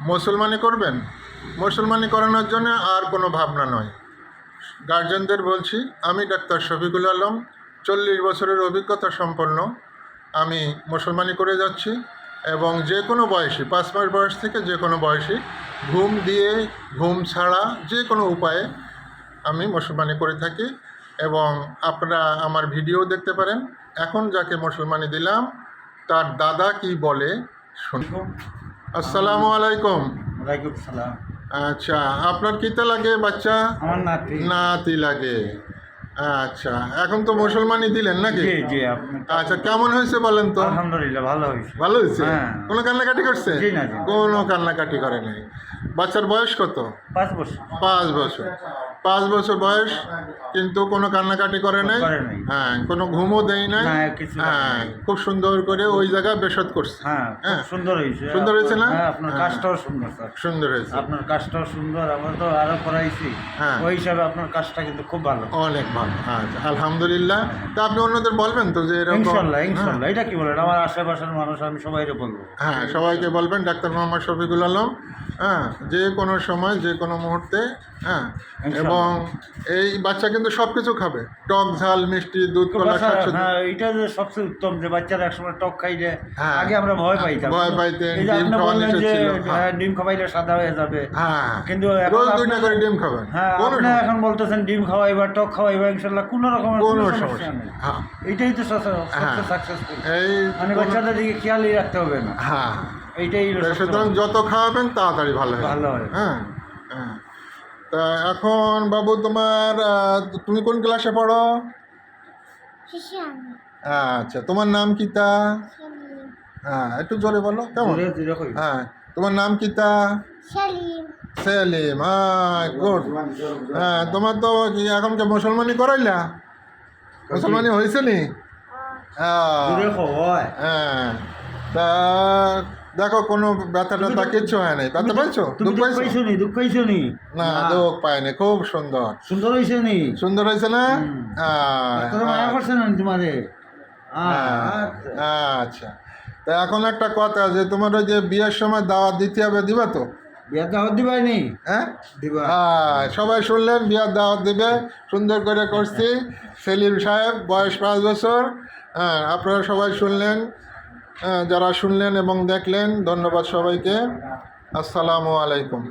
মুসলমানি করবেন, মুসলমানি করানোর জন্য আর কোনো ভাবনা নয়। গার্জেনদের বলছি, আমি ডাক্তার শফিকুল আলম, 40 বছরের অভিজ্ঞতা সম্পন্ন। আমি মুসলমানি করে যাচ্ছি এবং যে কোনো বয়সী, 5 মাস বয়স থেকে যে কোনো বয়সী, ঘুম দিয়ে ঘুম ছাড়া যে কোনো উপায়ে আমি মুসলমানি করে থাকি এবং আপনারা আমার ভিডিও দেখতে পারেন। এখন যাকে মুসলমানি দিলাম তার দাদা কি বলে শুনুন। আসসালামু আলাইকুম। ওয়ালাইকুম সালাম। আচ্ছা, আপনার কিতা লাগে বাচ্চা? আমার নাতি। নাতি লাগে। আচ্ছা, এখন তো মুসলমানি দিলেন নাকি? জি জি। আপনি আচ্ছা, কেমন হয়েছে বলেন তো? আলহামদুলিল্লাহ ভালো হয়েছে। ভালো হয়েছে? হ্যাঁ। কোনো কান্নাকাটি করছে? জি না, জি না। কোনো কান্নাকাটি করে নাই। বাচ্চার বয়স কত? 5 বছর। 5 বছর। 5 বছর বয়স, কিন্তু কোনো কান্নাকাটি করে নাই। করে নাই। হ্যাঁ, কোনো ঘুমও দেয় নাই। না, কিছু হ্যাঁ, খুব সুন্দর করে ওই জায়গায় বেশত করছে। হ্যাঁ, হ্যাঁ, খুব সুন্দর হয়েছে। সুন্দর হয়েছে না? হ্যাঁ, আপনার হ্যাঁ। কাজটাও সুন্দর স্যার। সুন্দর হয়েছে। আপনার কাজটাও সুন্দর। আমরা তো আরো করাইছি। হ্যাঁ। ওই হিসাবে আপনার কাজটা কিন্তু খুব ভালো। অনেক ভালো। আচ্ছা, আলহামদুলিল্লাহ। তা আপনি অন্যদের বলবেন তো যে এরকম? ইনশাল্লাহ হ্যাঁ। ইনশাল্লাহ। এটা কি বলেন, আমার আশেপাশের মানুষ আমি সবাইকে বলবো। হ্যাঁ, সবাইকে বলবেন ডাক্তার মোহাম্মদ শফিকুল আলম। হ্যাঁ, যে কোনো সময় যে কোনো মুহূর্তে। হ্যাঁ, এবং এই বাচ্চা কিন্তু সব কিছু খাবে, টক ঝাল মিষ্টি দুধ কলা শাকসবজি। হ্যাঁ, এটা যে সবচেয়ে উত্তম যে বাচ্চারা একসময় টক খাইলে হ্যাঁ। আগে আমরা ভয় পাইতাম। ভয় পাইতেন, এই যে ডিম আপনি খাওয়া বললেন নিষেধ যে ছিল। হ্যাঁ। ডিম খাওয়াইলে সাদা হয়ে যাবে। হ্যাঁ, কিন্তু এখন রোজ 2টা আপনি- করে ডিম খাবেন। হ্যাঁ, কোনো আপনি সমস্যা এখন বলতেছেন ডিম খাওয়াইবা টক খাওয়াইবা ইনশাল্লাহ কোনো রকমের কোনো কোনো সমস্যা সমস্যা নেই। হ্যাঁ, এইটাই তো হ্যাঁ। সবচেয়ে সাকসেসফুল। এই মানে কোনো- বাচ্চাদের দিকে খেয়ালই রাখতে হবে না। হ্যাঁ, এইটাই হলো তো সবচেয়ে সুতরাং ভালো। যত খাওয়াবেন তাড়াতাড়ি ভালো হয়। ভালো হয়। হ্যাঁ, হ্যাঁ। তা এখন বাবু তোমার তুমি কোন ক্লাসে পড়ো? আচ্ছা, তোমার নাম কিতা? হ্যাঁ, একটু জোরে বলো। কেমন? জোরে জোরে কই। হ্যাঁ, তোমার নাম কিতা? সেলিম। হ্যাঁ, গুড। হ্যাঁ, তোমার তো এখন কে মুসলমানি করাইলা? মুসলমানি হয়েছে নি? জোরে হয়। হ্যাঁ, তা দেখো কোনো ব্যথা ট্যাথা কিচ্ছু হয় নাই। ব্যথা পাইছো? তুমি দুঃখ দুঃখ পাইছো? পাইছো নি? দুঃখ পাইছো নি? না, দুঃখ পাইনি। খুব সুন্দর। সুন্দর হয়েছে নি? সুন্দর হয়েছে না? ডাক্তার মায়া করছে না তোমারে? আচ্ছা, তা এখন একটা কথা, যে তোমার ওই যে বিয়ের সময় দাওয়াত দিতে হবে, দিবা তো? বিয়ার দাওয়াত দিবাই নি? হ্যাঁ, দিবা। সবাই শুনলেন, বিয়ার দাওয়াত দিবে। সুন্দর করে করছি। সেলিম সাহেব, বয়স 5 বছর। হ্যাঁ, আপনারা সবাই শুনলেন। যারা শুনলেন এবং দেখলেন, ধন্যবাদ সবাইকে। আসসালামু আলাইকুম।